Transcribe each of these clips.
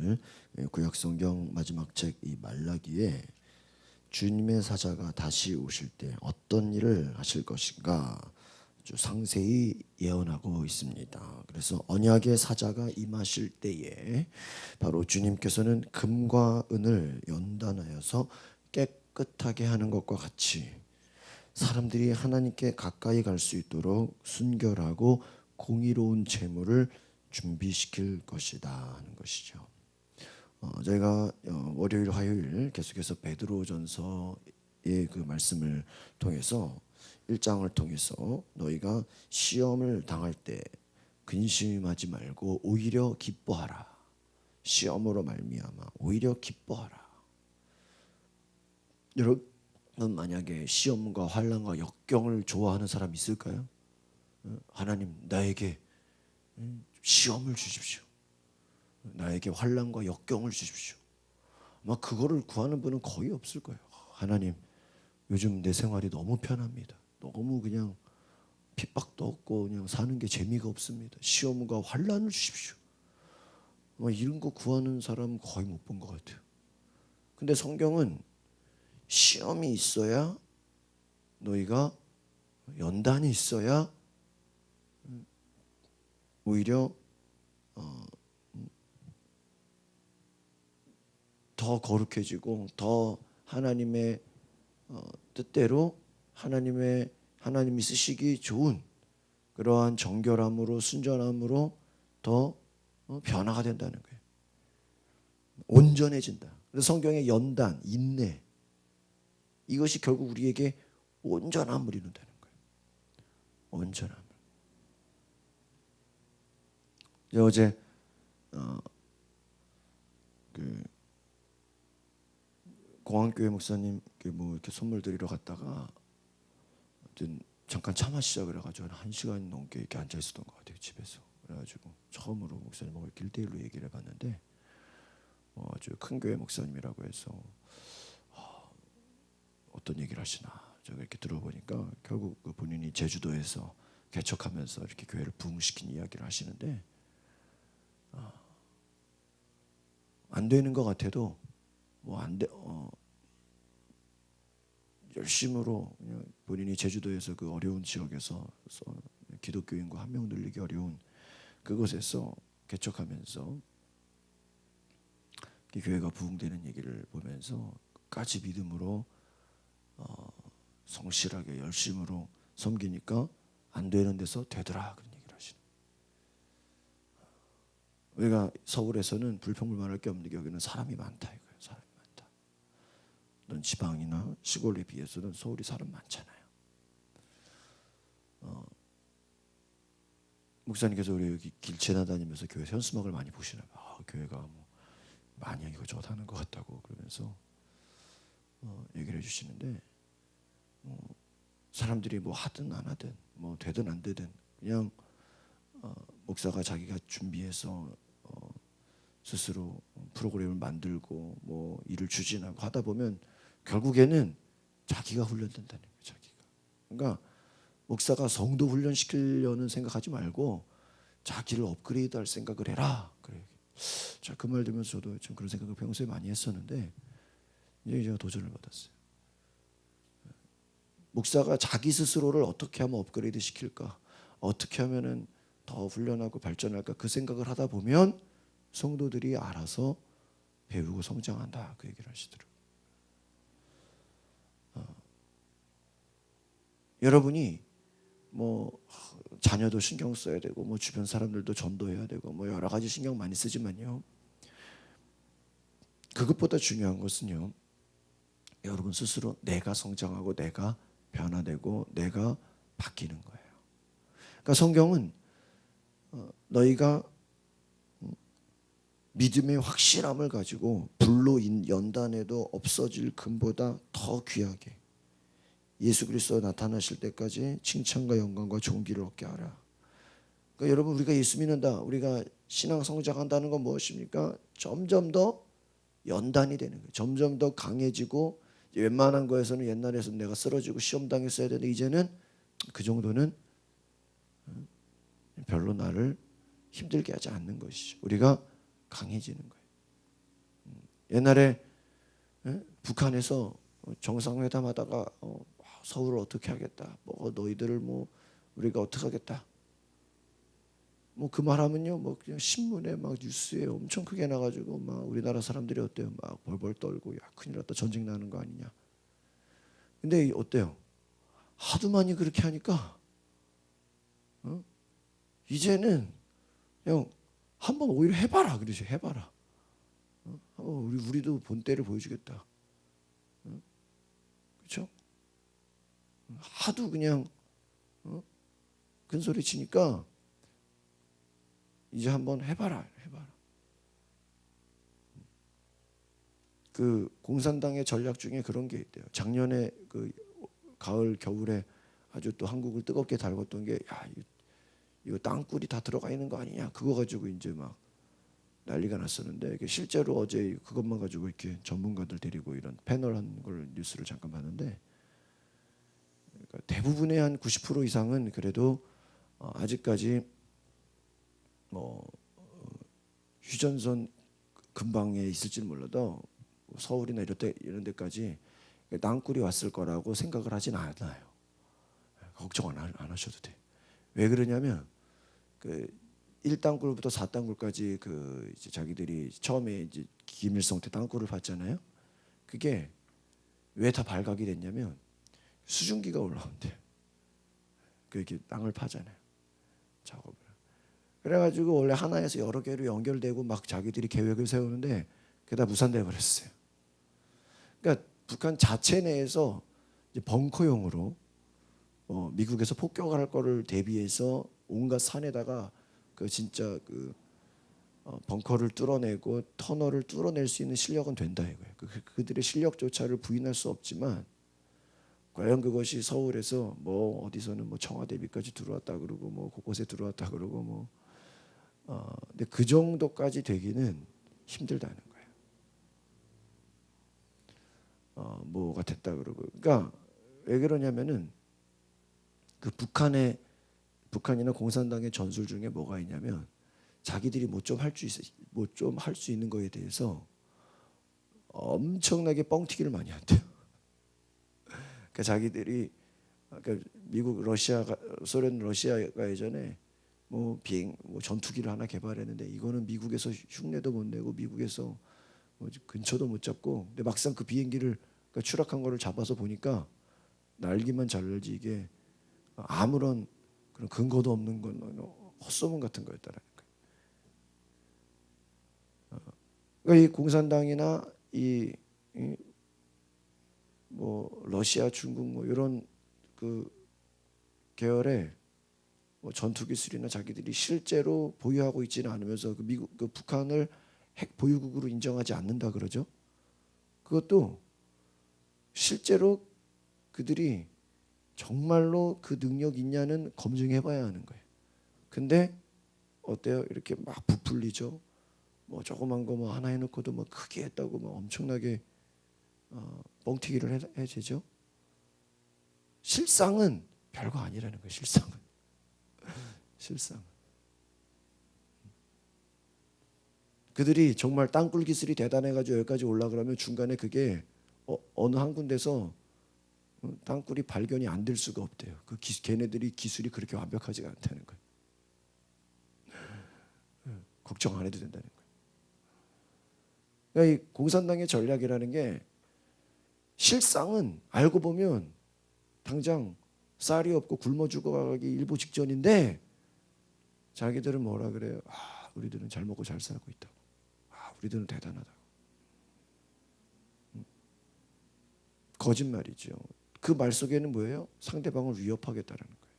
오늘 구약성경 마지막 책 이 말라기에 주님의 사자가 다시 오실 때 어떤 일을 하실 것인가 아주 상세히 예언하고 있습니다. 그래서 언약의 사자가 임하실 때에 바로 주님께서는 금과 은을 연단하여서 깨끗하게 하는 것과 같이 사람들이 하나님께 가까이 갈 수 있도록 순결하고 공의로운 제물을 준비시킬 것이다 하는 것이죠. 저희가 월요일, 화요일 계속해서 베드로전서의 그 말씀을 통해서 1장을 통해서 너희가 시험을 당할 때 근심하지 말고 오히려 기뻐하라. 시험으로 말미암아 오히려 기뻐하라. 여러분 만약에 시험과 환난과 역경을 좋아하는 사람 있을까요? 하나님 나에게 시험을 주십시오. 나에게 환난과 역경을 주십시오. 아마 그거를 구하는 분은 거의 없을 거예요. 하나님 요즘 내 생활이 너무 편합니다. 너무 그냥 핍박도 없고 그냥 사는 게 재미가 없습니다. 시험과 환난을 주십시오. 아마 이런 거 구하는 사람 거의 못 본 것 같아요. 근데 성경은 시험이 있어야 너희가 연단이 있어야 오히려 더 거룩해지고 더 하나님의 뜻대로 하나님이 쓰시기 좋은 그러한 정결함으로 순전함으로 더 변화가 된다는 거예요. 온전해진다. 그래서 성경의 연단, 인내 이것이 결국 우리에게 온전함을 이룬다는 거예요. 온전함을. 어제 공항교회 목사님 뭐 이렇게 선물 드리러 갔다가 잠깐 차 마시자 그래가지고 한 1시간 넘게 이렇게 앉아 있었던 것 같아요 집에서. 그래가지고 처음으로 목사님하고 1대1로 얘기를 해봤는데 아주 큰 교회 목사님이라고 해서 어떤 얘기를 하시나 제가 이렇게 들어보니까 결국 본인이 제주도에서 개척하면서 이렇게 교회를 부흥시킨 이야기를 하시는데 안 되는 것 같아도 뭐 안 돼, 열심으로 그냥 본인이 제주도에서 그 어려운 지역에서 기독교인과 한 명 늘리기 어려운 그곳에서 개척하면서 그 교회가 부흥되는 얘기를 보면서 끝까지 믿음으로 성실하게 열심으로 섬기니까 안 되는 데서 되더라 그런 얘기를 하시는. 우리가 서울에서는 불평불만할 게 없는 게 여기는 사람이 많다 이거예요. 사람이 많다. 넌 지방이나 시골에 비해서는 서울이 사람 많잖아요. 목사님께서 우리 여기 길 지나다니면서 교회 현수막을 많이 보시나 봐. 교회가 뭐 많이 이거저거 하는 것 같다고 그러면서 얘기를 해주시는데 사람들이 뭐 하든 안 하든 뭐 되든 안 되든 그냥 목사가 자기가 준비해서 스스로 프로그램을 만들고 뭐 일을 추진하고 하다 보면 결국에는 자기가 훈련된다는 거예요. 자기가. 그러니까 목사가 성도 훈련시키려는 생각하지 말고 자기를 업그레이드할 생각을 해라. 그래요. 자, 그 말 들으면서 저도 좀 그런 생각을 평소에 많이 했었는데 이제 제가 도전을 받았어요. 목사가 자기 스스로를 어떻게 하면 업그레이드 시킬까? 어떻게 하면은 더 훈련하고 발전할까? 그 생각을 하다 보면 성도들이 알아서 배우고 성장한다. 그 얘기를 하시더라고요. 여러분이 뭐 자녀도 신경 써야 되고 뭐 주변 사람들도 전도해야 되고 뭐 여러 가지 신경 많이 쓰지만요. 그것보다 중요한 것은요. 여러분 스스로 내가 성장하고 내가 변화되고 내가 바뀌는 거예요. 그러니까 성경은 너희가 믿음의 확실함을 가지고 불로 연단해도 없어질 금보다 더 귀하게 예수 그리스도 나타나실 때까지 칭찬과 영광과 존귀를 얻게 하라. 그러니까 여러분 우리가 예수 믿는다, 우리가 신앙 성장한다는 건 무엇입니까? 점점 더 연단이 되는 거예요. 점점 더 강해지고 웬만한 거에서는 옛날에는 내가 쓰러지고 시험 당했어야 되는데 이제는 그 정도는 별로 나를 힘들게 하지 않는 것이죠. 우리가 강해지는 거예요. 옛날에 북한에서 정상회담하다가 서울을 어떻게 하겠다. 뭐 너희들을 뭐 우리가 어떻게 하겠다. 뭐 그 말하면요, 뭐 그냥 신문에 막 뉴스에 엄청 크게 나가지고 막 우리나라 사람들이 어때요? 막 벌벌 떨고 야 큰일 났다 전쟁 나는 거 아니냐. 근데 어때요? 하도 많이 그렇게 하니까 이제는 그냥 한번 오히려 해봐라 그러지. 해봐라. 우리도 본때를 보여주겠다. 그렇죠? 하도 그냥 큰 소리 치니까 이제 한번 해봐라. 그 공산당의 전략 중에 그런 게 있대요. 작년에 그 가을 겨울에 아주 또 한국을 뜨겁게 달궜던 게 야, 이거 땅굴이 다 들어가 있는 거 아니냐. 그거 가지고 이제 막 난리가 났었는데 실제로 어제 그것만 가지고 이렇게 전문가들 데리고 이런 패널 한 걸 뉴스를 잠깐 봤는데 그러니까 대부분의 한 90% 이상은 그래도 아직까지 뭐 휴전선 근방에 있을지는 몰라도 서울이나 이런 데까지 땅굴이 왔을 거라고 생각을 하진 않아요. 걱정 안 하셔도 돼. 왜 그러냐면 그 1땅굴부터 4땅굴까지 그 이제 자기들이 처음에 이제 김일성 때 땅굴을 봤잖아요. 그게 왜 다 발각이 됐냐면 수증기가 올라온대. 그렇게 땅을 파잖아요. 작업을. 그래가지고 원래 하나에서 여러 개로 연결되고 막 자기들이 계획을 세우는데 그게 다 무산돼 버렸어요. 그러니까 북한 자체 내에서 이제 벙커용으로 미국에서 폭격할 거를 대비해서 온갖 산에다가 그 진짜 그 벙커를 뚫어내고 터널을 뚫어낼 수 있는 실력은 된다 이거예요. 그들의 실력조차를 부인할 수 없지만 과연 그것이 서울에서 뭐 어디서는 뭐 청와대 밑까지 들어왔다 그러고 뭐 곳곳에 들어왔다 그러고 뭐 근데 그 정도까지 되기는 힘들다는 거예요. 뭐가 됐다 그러고 그러니까 왜 그러냐면은 그 북한이나 공산당의 전술 중에 뭐가 있냐면 자기들이 뭐 좀 할 수 있는 거에 대해서 엄청나게 뻥튀기를 많이 한대요. 그러니까 자기들이 그러니까 미국, 소련, 러시아가 예전에 뭐 전투기를 하나 개발했는데 이거는 미국에서 흉내도 못 내고 미국에서 뭐 근처도 못 잡고 근데 막상 그 비행기를 그러니까 추락한 거를 잡아서 보니까 날기만 잘 날지 이게 아무런 그런 근거도 없는 건 헛소문 같은 거였다라는 거예요. 그러니까 이 공산당이나 뭐 러시아, 중국 뭐 이런 그 계열의 뭐 전투 기술이나 자기들이 실제로 보유하고 있지는 않으면서 그 북한을 핵 보유국으로 인정하지 않는다 그러죠. 그것도 실제로 그들이 정말로 그 능력 있냐는 검증해봐야 하는 거예요. 근데 어때요? 이렇게 막 부풀리죠. 뭐 조그만 거 뭐 하나 해놓고도 뭐 크게 했다고 뭐 엄청나게 뻥튀기를 해제죠. 실상은 별거 아니라는 거예요. 실상은. 그들이 정말 땅굴 기술이 대단해가지고 여기까지 올라가려면 중간에 그게 어느 한 군데서 땅굴이 발견이 안 될 수가 없대요. 걔네들이 기술이 그렇게 완벽하지가 않다는 거예요. 걱정 안 해도 된다는 거예요. 그러니까 이 공산당의 전략이라는 게 실상은 알고 보면 당장 쌀이 없고 굶어 죽어가기 일보 직전인데 자기들은 뭐라 그래요? 우리들은 잘 먹고 잘 살고 있다. 우리들은 대단하다. 거짓말이죠. 그 말 속에는 뭐예요? 상대방을 위협하겠다라는 거예요.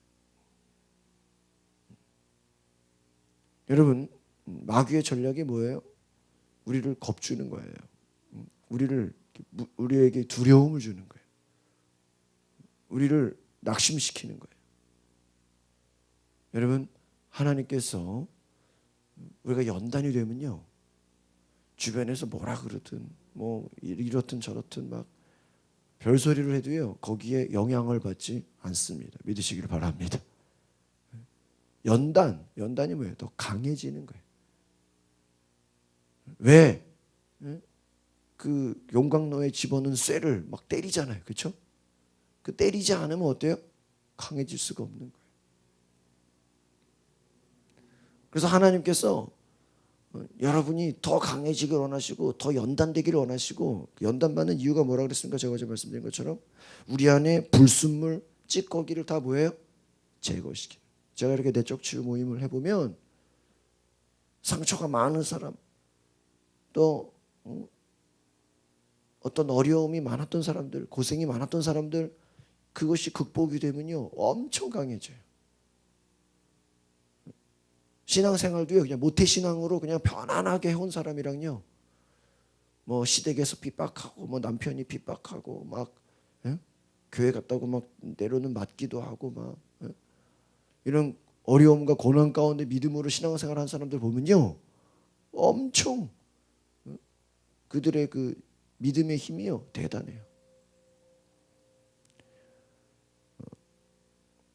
여러분 마귀의 전략이 뭐예요? 우리를 겁주는 거예요. 우리에게 두려움을 주는 거예요. 우리를 낙심시키는 거예요. 여러분 하나님께서 우리가 연단이 되면요 주변에서 뭐라 그러든 뭐 이렇든 저렇든 막 별소리를 해도요 거기에 영향을 받지 않습니다. 믿으시기를 바랍니다. 연단이 뭐예요? 더 강해지는 거예요. 왜? 그 용광로에 집어넣은 쇠를 막 때리잖아요. 그렇죠? 그 때리지 않으면 어때요? 강해질 수가 없는 거예요. 그래서 하나님께서 여러분이 더 강해지길 원하시고 더 연단되기를 원하시고, 연단받는 이유가 뭐라 그랬습니까? 제가 어제 말씀드린 것처럼 우리 안에 불순물, 찌꺼기를 다 뭐예요? 제거시켜요. 제가 이렇게 내적 치유 모임을 해보면 상처가 많은 사람, 또 어떤 어려움이 많았던 사람들, 고생이 많았던 사람들, 그것이 극복이 되면요 엄청 강해져요. 신앙생활도요 그냥 모태신앙으로 그냥 편안하게 해온 사람이랑요, 뭐 시댁에서 핍박하고 뭐 남편이 핍박하고 막 교회 갔다고 막 때로는 맞기도 하고 막 이런 어려움과 고난 가운데 믿음으로 신앙생활 한 사람들 보면요 엄청 그들의 그 믿음의 힘이요 대단해요.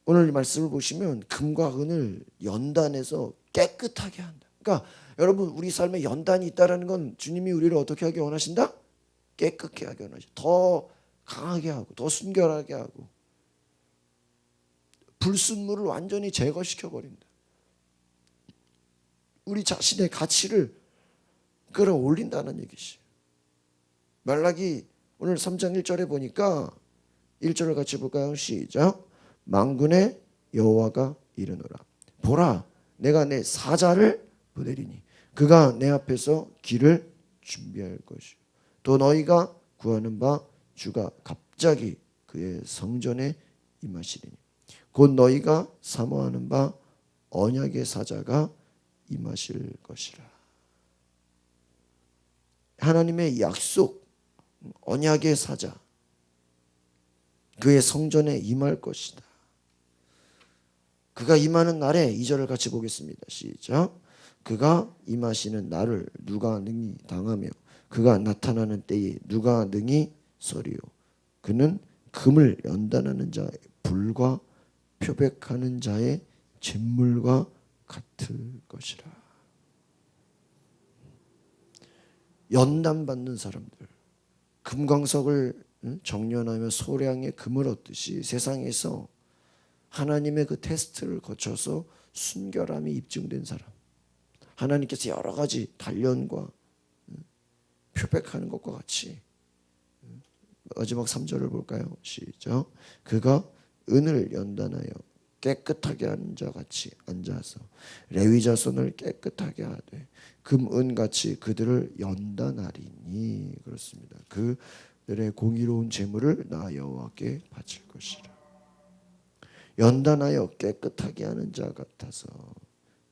오늘 말씀을 보시면 금과 은을 연단해서 깨끗하게 한다. 그러니까 여러분 우리 삶에 연단이 있다라는 건 주님이 우리를 어떻게 하기 원하신다? 깨끗게 하기 원하신다. 더 강하게 하고 더 순결하게 하고 불순물을 완전히 제거시켜 버린다. 우리 자신의 가치를 끌어올린다는 얘기지. 말라기 오늘 3장 1절에 보니까 1절을 같이 볼까요? 시작. 만군의 여호와가 이르노라. 보라, 내가 내 사자를 보내리니 그가 내 앞에서 길을 준비할 것이요. 또 너희가 구하는 바 주가 갑자기 그의 성전에 임하시리니 곧 너희가 사모하는 바 언약의 사자가 임하실 것이라. 하나님의 약속, 언약의 사자, 그의 성전에 임할 것이다. 그가 임하는 날에 2절을 같이 보겠습니다. 시작. 그가 임하시는 날을 누가 능히 당하며 그가 나타나는 때에 누가 능히 서리요. 그는 금을 연단하는 자의 불과 표백하는 자의 잿물과 같을 것이라. 연단받는 사람들, 금광석을 정련하며 소량의 금을 얻듯이 세상에서 하나님의 그 테스트를 거쳐서 순결함이 입증된 사람, 하나님께서 여러 가지 단련과 표백하는 것과 같이, 마지막 3절을 볼까요? 시작. 그가 은을 연단하여 깨끗하게 하는 자 같이 앉아서 레위 자손을 깨끗하게 하되 금은같이 그들을 연단하리니. 그렇습니다. 그들의 공의로운 재물을 나 여호와께 바칠 것이라. 연단하여 깨끗하게 하는 자 같아서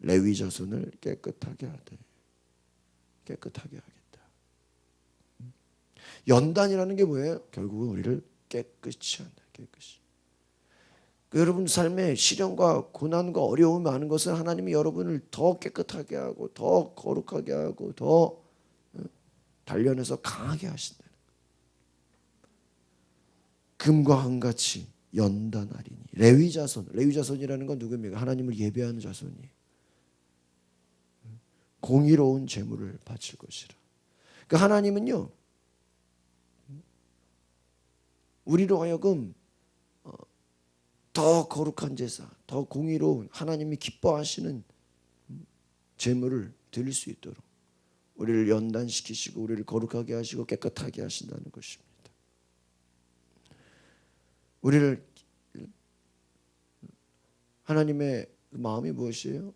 레위 자손을 깨끗하게 하되 깨끗하게 하겠다. 연단이라는 게 뭐예요? 결국은 우리를 깨끗이 한다. 깨끗이. 여러분 삶에 시련과 고난과 어려움이 많은 것은 하나님이 여러분을 더 깨끗하게 하고 더 거룩하게 하고 더 단련해서 강하게 하신다는 거예요. 금과 은같이 연단하리니. 레위 자손, 레위 자손이라는 건 누구입니까? 하나님을 예배하는 자손이에요. 공의로운 제물을 바칠 것이라. 그러니까 하나님은요 우리로 하여금 더 거룩한 제사, 더 공의로운 하나님이 기뻐하시는 제물을 드릴 수 있도록 우리를 연단시키시고 우리를 거룩하게 하시고 깨끗하게 하신다는 것입니다. 우리를 하나님의 마음이 무엇이에요?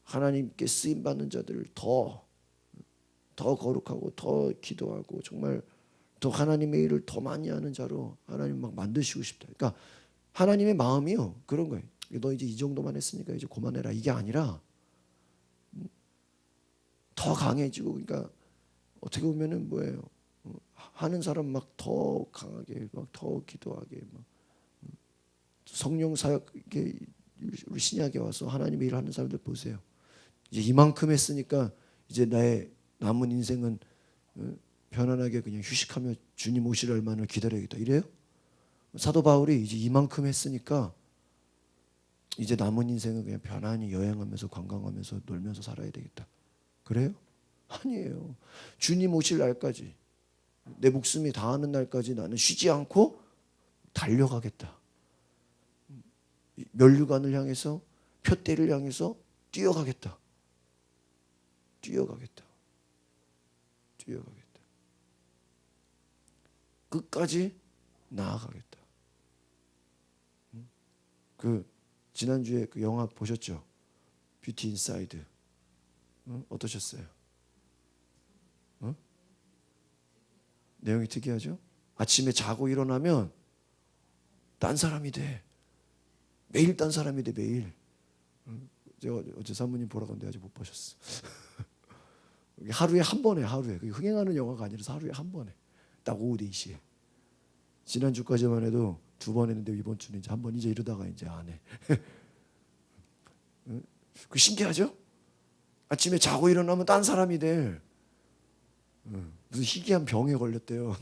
하나님께 쓰임 받는 자들을 더 거룩하고 더 기도하고 정말 더 하나님의 일을 더 많이 하는 자로 하나님 막 만드시고 싶다. 그러니까 하나님의 마음이요 그런 거예요. 너 이제 이 정도만 했으니까 이제 그만해라, 이게 아니라 더 강해지고, 그러니까 어떻게 보면은 뭐예요? 하는 사람 막 더 강하게, 막 더 기도하게, 막 성령 사역, 이게 우리 신약에 와서 하나님의 일을 하는 사람들 보세요. 이제 이만큼 했으니까 이제 나의 남은 인생은 편안하게 그냥 휴식하며 주님 오실 날만을 기다려야겠다, 이래요? 사도 바울이 이제 이만큼 했으니까 이제 남은 인생은 그냥 편안히 여행하면서 관광하면서 놀면서 살아야 되겠다, 그래요? 아니에요. 주님 오실 날까지 내 목숨이 다하는 날까지 나는 쉬지 않고 달려가겠다. 면류관을 향해서, 표대를 향해서 뛰어가겠다. 뛰어가겠다. 뛰어가겠다. 끝까지 나아가겠다. 그 지난주에 그 영화 보셨죠? 뷰티 인사이드. 어떠셨어요? 내용이 특이하죠? 아침에 자고 일어나면 딴 사람이 돼. 매일 딴 사람이 돼, 매일. 제가 어제 사모님 보러 갔는데 아직 못 보셨어. 하루에 한 번에, 하루에. 그게 흥행하는 영화가 아니라서 하루에 한 번에. 딱 오후 4시에. 지난주까지만 해도 2번 했는데 이번 주는 이제 한 번, 이제 이러다가 이제 안 해. 그 신기하죠? 아침에 자고 일어나면 딴 사람이 돼. 무슨 희귀한 병에 걸렸대요.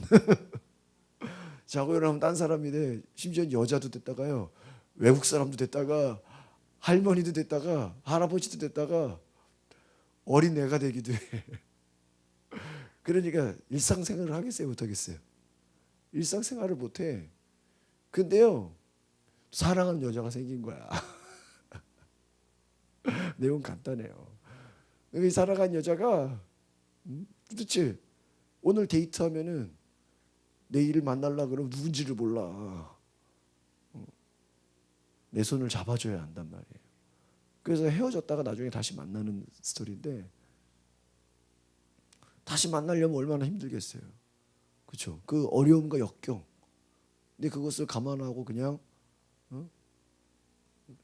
자고 일어나면 딴 사람이 돼. 심지어 여자도 됐다가요, 외국 사람도 됐다가, 할머니도 됐다가, 할아버지도 됐다가, 어린 애가 되기도 해. 그러니까 일상생활을 하겠어요, 못하겠어요? 일상생활을 못해. 근데요, 사랑하는 여자가 생긴 거야. 내용 간단해요. 이 사랑하는 여자가 도대체 오늘 데이트하면은 내일 만나려고 그러면 누군지를 몰라. 내 손을 잡아줘야 한단 말이에요. 그래서 헤어졌다가 나중에 다시 만나는 스토리인데, 다시 만나려면 얼마나 힘들겠어요. 그렇죠? 그 어려움과 역경. 근데 그것을 감안하고 그냥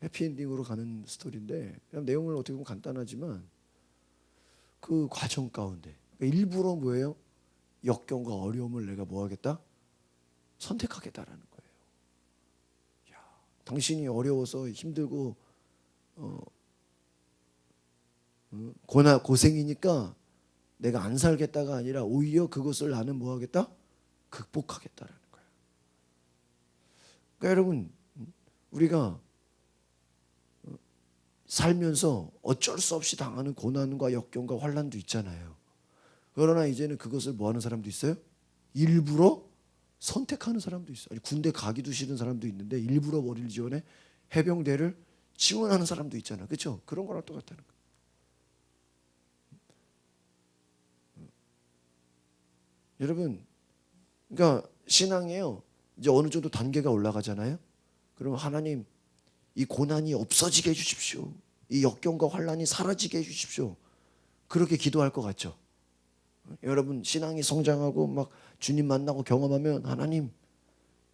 해피엔딩으로 가는 스토리인데, 그냥 내용을 어떻게 보면 간단하지만 그 과정 가운데, 그러니까 일부러 뭐예요? 역경과 어려움을 내가 뭐 하겠다? 선택하겠다라는 거예요. 야, 당신이 어려워서 힘들고 고생이니까 내가 안 살겠다가 아니라 오히려 그것을 나는 뭐 하겠다? 극복하겠다라는 거예요. 그러니까 여러분, 우리가 살면서 어쩔 수 없이 당하는 고난과 역경과 환난도 있잖아요. 그러나 이제는 그것을 뭐 하는 사람도 있어요? 일부러 선택하는 사람도 있어요. 아니, 군대 가기도 싫은 사람도 있는데 일부러 머리를 지원해 해병대를 지원하는 사람도 있잖아요. 그렇죠? 그런 거랑 똑같다는 거예요. 여러분, 그러니까 신앙이에요. 이제 어느 정도 단계가 올라가잖아요. 그럼 하나님, 이 고난이 없어지게 해주십시오. 이 역경과 환난이 사라지게 해주십시오. 그렇게 기도할 것 같죠? 여러분, 신앙이 성장하고 막 주님 만나고 경험하면, 하나님,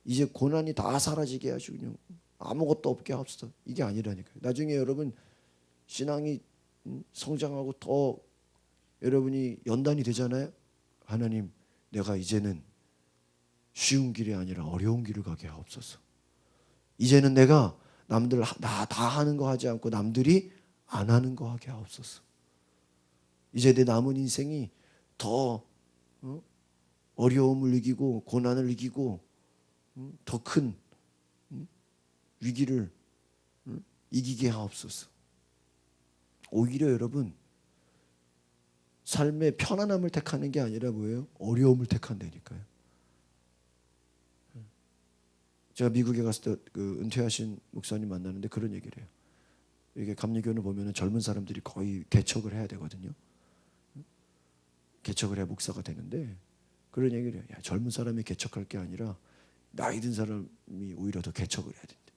이제 고난이 다 사라지게 하시고 그냥 아무것도 없게 하옵소서. 이게 아니라니까요. 나중에 여러분 신앙이 성장하고 더 여러분이 연단이 되잖아요. 하나님, 내가 이제는 쉬운 길이 아니라 어려운 길을 가게 하옵소서. 이제는 내가 남들 나 다 하는 거 하지 않고 남들이 안 하는 거 하게 하옵소서. 이제 내 남은 인생이 더 어려움을 이기고 고난을 이기고 더 큰 위기를 이기게 하옵소서. 오히려 여러분, 삶의 편안함을 택하는 게 아니라 뭐예요? 어려움을 택한다니까요. 제가 미국에 갔을 때 그 은퇴하신 목사님 만나는데 그런 얘기를 해요. 이게 감리교는 보면은 젊은 사람들이 거의 개척을 해야 되거든요. 개척을 해야 목사가 되는데 그런 얘기를 해요. 야, 젊은 사람이 개척할 게 아니라 나이 든 사람이 오히려 더 개척을 해야 된대.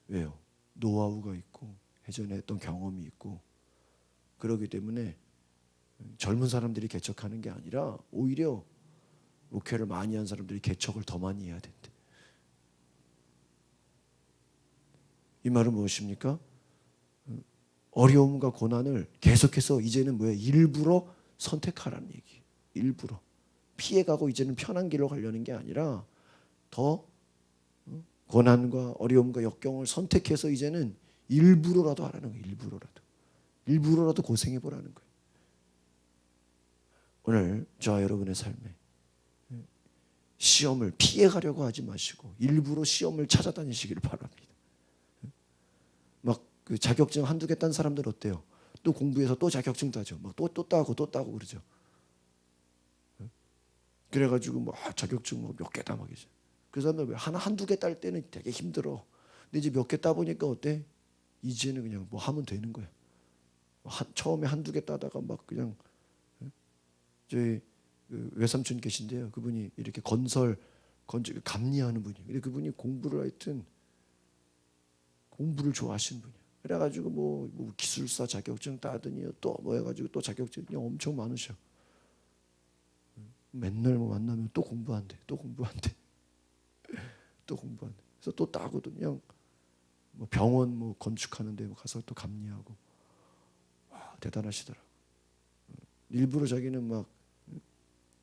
왜요? 노하우가 있고 예전에 했던 경험이 있고 그러기 때문에 젊은 사람들이 개척하는 게 아니라 오히려 목회를 많이 한 사람들이 개척을 더 많이 해야 된대. 이 말은 무엇입니까? 어려움과 고난을 계속해서 이제는 뭐예요? 일부러 선택하라는 얘기. 일부러 피해가고 이제는 편한 길로 가려는 게 아니라 더 고난과 어려움과 역경을 선택해서 이제는 일부러라도 하라는 거예요. 일부러라도 고생해 보라는 거예요. 오늘 저와 여러분의 삶에 시험을 피해가려고 하지 마시고 일부러 시험을 찾아다니시길 바랍니다. 막 그 자격증 한두 개 딴 사람들 어때요? 또 공부해서 또 자격증 따죠. 막 또 따고 그러죠. 그래가지고 뭐 자격증 뭐 몇 개 따 막 이제. 그 사람들 왜 한두 개 딸 때는 되게 힘들어. 근데 이제 몇 개 따보니까 어때? 이제는 그냥 뭐 하면 되는 거야. 처음에 한두 개 따다가 막 그냥 저희 그 외삼촌 계신데요. 그분이 이렇게 건설 감리하는 분이에요. 근데 그분이 공부를 하여튼 공부를 좋아하시는 분이에요. 그래가지고 뭐 기술사 자격증 따더니 또 뭐 해가지고 또 자격증이 엄청 많으셔. 맨날 뭐 만나면 또 공부한대, 또 공부한대, 또 공부한대. 그래서 또 따고도 그냥 뭐 병원 뭐 건축하는데 뭐 가서 또 감리하고. 와, 대단하시더라. 일부러 자기는 막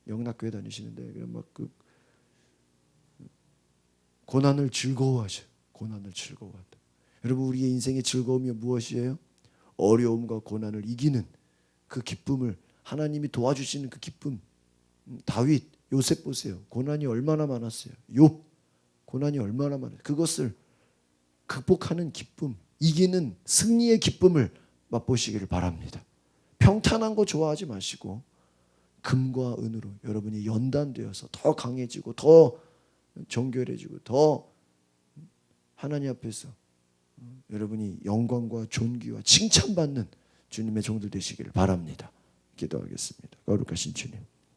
영락교회 다니시는데 그냥 막 그 고난을 즐거워하셔. 고난을 즐거워한다. 여러분, 우리의 인생의 즐거움이 무엇이에요? 어려움과 고난을 이기는 그 기쁨을, 하나님이 도와주시는 그 기쁨. 다윗, 요셉 보세요. 고난이 얼마나 많았어요. 욥, 고난이 얼마나 많아요. 그것을 극복하는 기쁨, 이기는 승리의 기쁨을 맛보시기를 바랍니다. 평탄한 거 좋아하지 마시고 금과 은으로 여러분이 연단되어서 더 강해지고 더 정결해지고 더 하나님 앞에서 여러분이 영광과 존귀와 칭찬받는 주님의 종들 되시기를 바랍니다. 기도하겠습니다. 거룩하신 주님,